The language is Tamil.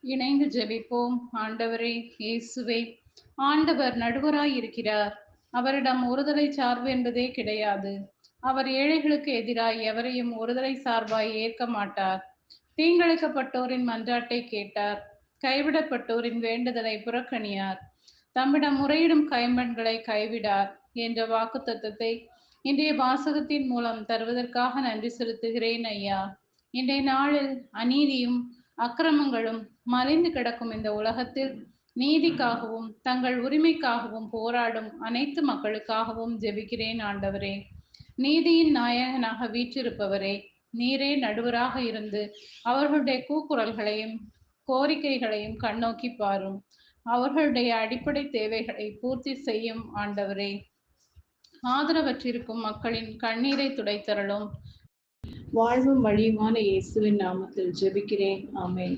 இணைந்து ஜெபிப்போம். ஆண்டவரே இயேசுவே, ஆண்டவர் நடுவராய் இருக்கிறார். அவரிடம் ஒருதலை சார்பு என்பதே கிடையாது. அவர் ஏழைகளுக்கு எதிராய் எவரையும் ஒருதலை சார்பாய் ஏற்க மாட்டார். தீங்கிழைக்கப்பட்டோரின் மன்றாட்டை கேட்டார். கைவிடப்பட்டோரின் வேண்டுதலை புறக்கணியார். தம்மிடம் முறையிடும் கைம்பெண்களை கைவிடார் என்ற வாக்குத்தத்தத்தை இன்றைய வாசகத்தின் மூலம் தருவதற்காக நன்றி செலுத்துகிறேன் ஐயா. இன்றைய நாளில் அநீதியும் அக்கிரமங்களும் மலிந்து கிடக்கும் இந்த உலகத்தில் நீதிக்காகவும் தங்கள் உரிமைக்காகவும் போராடும் அனைத்து மக்களுக்காகவும் ஜெபிக்கிறேன் ஆண்டவரே. நீதியின் நாயகனாக வீற்றிருப்பவரே, நீரே நடுவராக இருந்து அவர்களுடைய கூக்குரல்களையும் கோரிக்கைகளையும் கண்ணோக்கி பாரும். அவர்களுடைய அடிப்படை தேவைகளை பூர்த்தி செய்யும் ஆண்டவரே. ஆதரவற்றிருக்கும் மக்களின் கண்ணீரை துடைத்தரலும். வாழ்வும் வழியுமான இயேசுவின் நாமத்தில் ஜெபிக்கிறேன். ஆமென்.